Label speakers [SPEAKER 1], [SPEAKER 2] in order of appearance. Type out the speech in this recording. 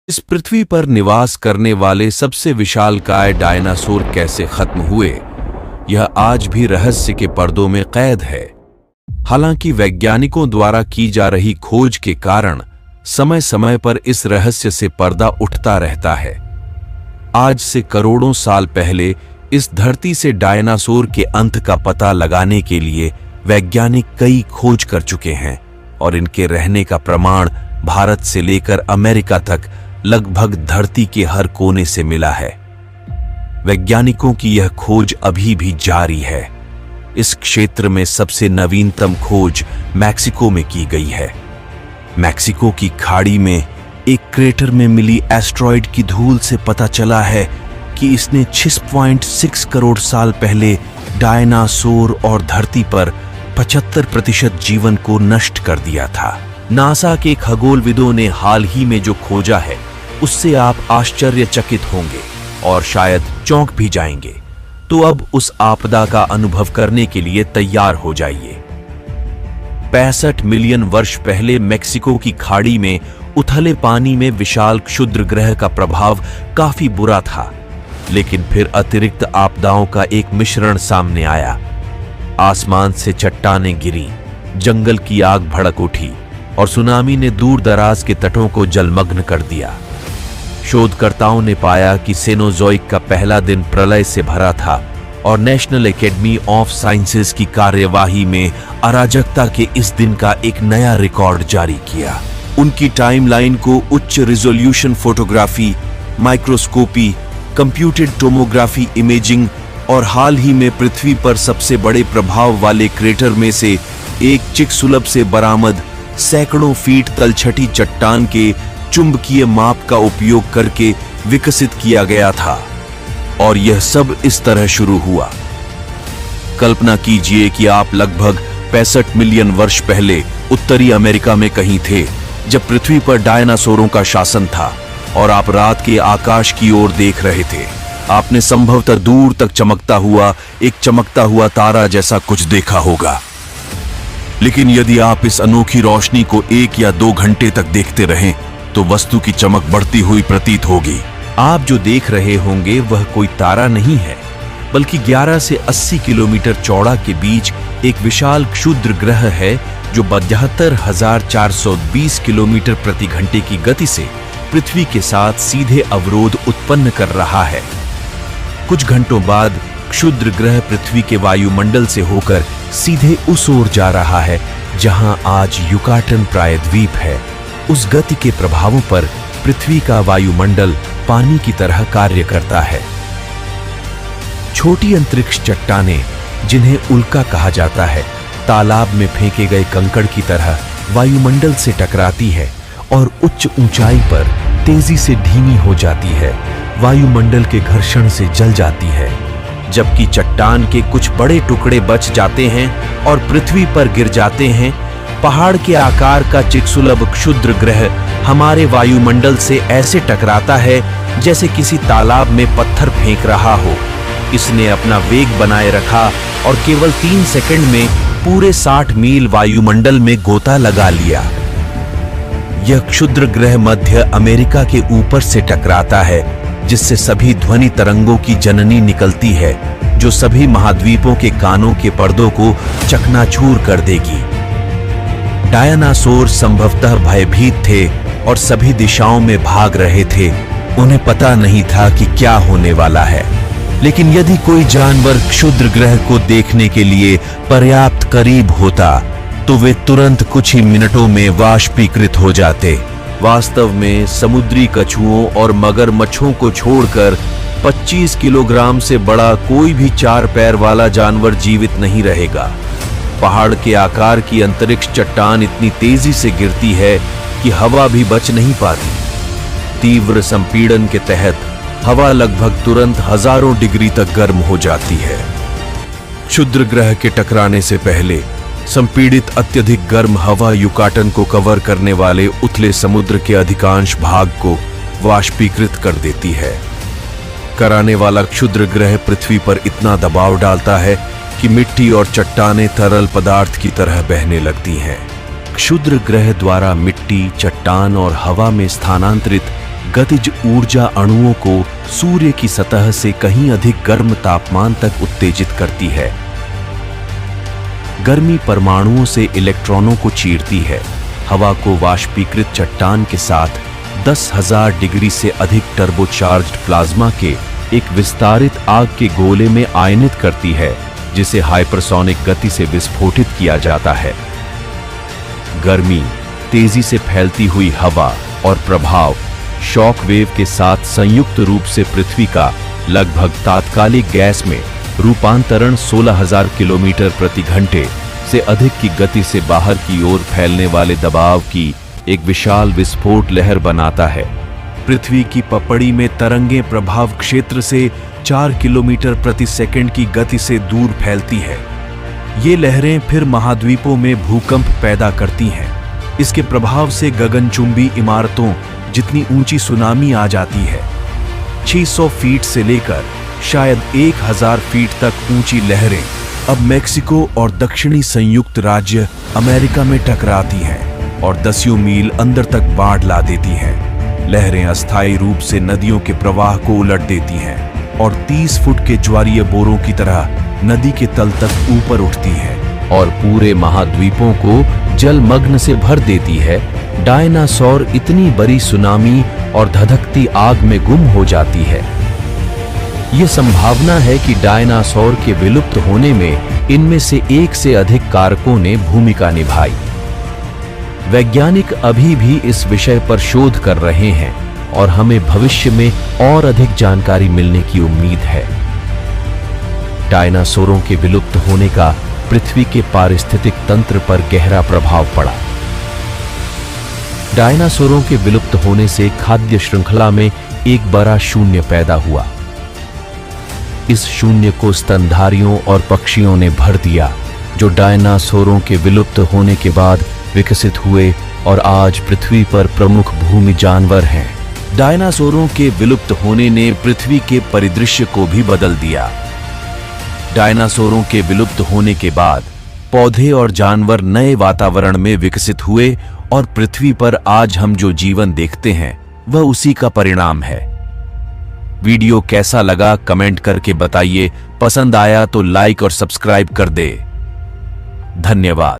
[SPEAKER 1] इस पृथ्वी पर निवास करने वाले सबसे विशालकाय डायनासोर कैसे खत्म हुए, यह आज भी रहस्य के पर्दों में कैद है। हालांकि वैज्ञानिकों द्वारा की जा रही खोज के कारण समय समय पर इस रहस्य से पर्दा उठता रहता है। आज से करोड़ों साल पहले इस धरती से डायनासोर के अंत का पता लगाने के लिए वैज्ञानिक कई खोज कर चुके हैं और इनके रहने का प्रमाण भारत से लेकर अमेरिका तक लगभग धरती के हर कोने से मिला है। वैज्ञानिकों की यह खोज अभी भी जारी है। इस क्षेत्र में सबसे नवीनतम खोज मैक्सिको में की गई है। मैक्सिको की खाड़ी में एक क्रेटर में मिली एस्ट्रॉयड की धूल से पता चला है कि इसने 6.6 करोड़ साल पहले डायनासोर और धरती पर 75% जीवन को नष्ट कर दिया था। नासा के खगोलविदों ने हाल ही में जो खोजा है उससे आप आश्चर्यचकित होंगे और शायद चौंक भी जाएंगे। तो अब उस आपदा का अनुभव करने के लिए तैयार हो जाइए। 65 मिलियन वर्ष पहले मेक्सिको की खाड़ी में उथले पानी में विशाल क्षुद्र ग्रह का प्रभाव काफी बुरा था, लेकिन फिर अतिरिक्त आपदाओं का एक मिश्रण सामने आया। आसमान से चट्टानें गिरी, जंगल की आग भड़क उठी और सुनामी ने दूर दराज के तटों को जलमग्न कर दिया। शोधकर्ताओं ने पाया कि सेनोजोइक का पहला दिन प्रलय से भरा था और नेशनल एकेडमी ऑफ साइंसेज की कार्यवाही में अराजकता के इस दिन का एक नया रिकॉर्ड जारी किया। उनकी टाइमलाइन को उच्च resolution photography, microscopy, computed tomography imaging और हाल ही में पृथ्वी पर सबसे बड़े प्रभाव वाले क्रेटर में से एक चिकसुलभ से बरामद सैकड़ों फीट तलछटी चट्टान के चुंबकीय माप का उपयोग करके विकसित किया गया था। और यह सब इस तरह शुरू हुआ। कल्पना कीजिए कि आप लगभग 65 मिलियन वर्ष पहले उत्तरी अमेरिका में कहीं थे, जब पृथ्वी पर डायनासोरों का शासन था और आप रात के आकाश की ओर देख रहे थे। आपने संभवतः दूर तक चमकता हुआ तारा जैसा कुछ देखा होगा। लेकिन यदि आप इस अनोखी रोशनी को 1 या 2 घंटे तक देखते रहें तो वस्तु की चमक बढ़ती हुई प्रतीत होगी। आप जो देख रहे होंगे वह कोई तारा नहीं है, बल्कि 11 से 80 किलोमीटर चौड़ा के बीच एक विशाल क्षुद्र ग्रह है जो 72,420 किलोमीटर प्रति घंटे की गति से पृथ्वी के साथ सीधे अवरोध उत्पन्न कर रहा है। कुछ घंटों बाद क्षुद्र ग्रह पृथ्वी के वायुमंडल से होकर सीधे उस ओर जा रहा है जहां आज युकाटन प्रायद्वीप है। उस गति के प्रभावों पर पृथ्वी का वायुमंडल पानी की तरह कार्य करता है। छोटी अंतरिक्ष चट्टानें, जिन्हें उल्का कहा जाता है, तालाब में फेंके गए कंकड़ की तरह वायुमंडल से टकराती है और उच्च ऊंचाई पर तेजी से धीमी हो जाती है, वायुमंडल के घर्षण से जल जाती है। जबकि चट्टान के कुछ बड़े टुकड़े बच जाते हैं और पृथ्वी पर गिर जाते हैं। पहाड़ के आकार का चिकसुलभ क्षुद्र ग्रह हमारे वायुमंडल से ऐसे टकराता है जैसे किसी तालाब में पत्थर फेंक रहा हो। इसने अपना वेग बनाए रखा और केवल 3 सेकंड में पूरे 60 मील वायुमंडल में गोता लगा लिया। यह क्षुद्र ग्रह मध्य अमेरिका के ऊपर से टकराता है, जिससे सभी ध्वनि तरंगों की जननी निकलती है, जो सभी महाद्वीपों के कानों के पर्दों को चकनाचूर कर देगी। डायनासोर संभवतः भयभीत थे और सभी दिशाओं में भाग रहे थे। उन्हें पता नहीं था कि क्या होने वाला है। लेकिन यदि कोई जानवर क्षुद्र ग्रह को देखने के लिए पर्याप्त करीब होता तो वे तुरंत कुछ ही मिनटों में वाष्पीकृत हो जाते। वास्तव में समुद्री कछुओं और मगरमच्छों को छोड़कर 25 किलोग्राम से बड़ा कोई भी 4 पैर वाला जानवर जीवित नहीं रहेगा। पहाड़ के आकार की अंतरिक्ष चट्टान इतनी तेजी से गिरती है कि हवा भी बच नहीं पाती। तीव्र संपीड़न के तहत हवा लगभग तुरंत हजारों डिग्री तक गर्म हो जाती है। क्षुद्र ग्रह के टकराने से पहले संपीड़ित अत्यधिक गर्म हवा युकाटन को कवर करने वाले उथले समुद्र के अधिकांश भाग को वाष्पीकृत कर देती है। कराने वाला क्षुद्र ग्रह पृथ्वी पर इतना दबाव डालता है कि मिट्टी और चट्टानें तरल पदार्थ की तरह बहने लगती हैं। क्षुद्र ग्रह द्वारा मिट्टी, चट्टान और हवा में स्थानांतरित गतिज ऊर्जा अणुओं को सूर्य की सतह से कहीं अधिक गर्म तापमान तक उत्तेजित करती है। गर्मी परमाणुओं से इलेक्ट्रॉनों को चीरती है, हवा को वाष्पीकृत चट्टान के साथ 10,000 डिग्री से अधिक टर्बोचार्ज्ड प्लाज्मा के एक विस्तारित आग के गोले में आयनित करती है, जिसे हाइपरसोनिक गति से विस्फोटित किया जाता है। गर्मी, तेजी से फैलती हुई हवा और प्रभाव शॉक वेव के साथ संयुक्त रूप से पृथ्वी का लगभग तात्कालिक गैस में रूपांतरण 16,000 किलोमीटर प्रति घंटे से अधिक की गति से बाहर की ओर फैलने वाले दबाव की एक विशाल विस्फोट लहर बनाता है। पृथ्वी की पपड़ी में तरंगें प्रभाव क्षेत्र से 4 किलोमीटर प्रति सेकंड की गति से दूर फैलती है। ये लहरें फिर महाद्वीपों में भूकंप पैदा करती हैं। इसके प्रभाव से गगनचुंबी इमारतों जितनी ऊंची सुनामी आ जाती है। 600 फीट से लेकर शायद 1000 फीट तक ऊंची लहरें अब मेक्सिको और दक्षिणी संयुक्त राज्य अमेरिका में टकराती हैं और दसियों मील अंदर तक बाढ़ ला देती हैं। लहरें अस्थायी रूप से नदियों के प्रवाह को उलट देती हैं और 30 फुट के ज्वारीय बोरों की तरह नदी के तल तक ऊपर उठती हैं और पूरे महाद्वीपों को जलमग्न से भर देती है। डायनासोर इतनी बड़ी सुनामी और धधकती आग में गुम हो जाती है। यह संभावना है कि डायनासोर के विलुप्त होने में इनमें से एक से अधिक कारकों ने भूमिका निभाई। वैज्ञानिक अभी भी इस विषय पर शोध कर रहे हैं और हमें भविष्य में और अधिक जानकारी मिलने की उम्मीद है। डायनासोरों के विलुप्त होने का पृथ्वी के पारिस्थितिक तंत्र पर गहरा प्रभाव पड़ा। डायनासोरों के विलुप्त होने से खाद्य श्रृंखला में एक बड़ा शून्य पैदा हुआ। इस शून्य को स्तनधारियों और पक्षियों ने भर दिया, जो डायनासोरों के विलुप्त होने के बाद विकसित हुए और आज पृथ्वी पर प्रमुख भूमि जानवर हैं। डायनासोरों के विलुप्त होने ने पृथ्वी के परिदृश्य को भी बदल दिया। डायनासोरों के विलुप्त होने के बाद पौधे और जानवर नए वातावरण में विकसित हुए और पृथ्वी पर आज हम जो जीवन देखते हैं वह उसी का परिणाम है। वीडियो कैसा लगा कमेंट करके बताइए। पसंद आया तो लाइक और सब्सक्राइब कर दे। धन्यवाद।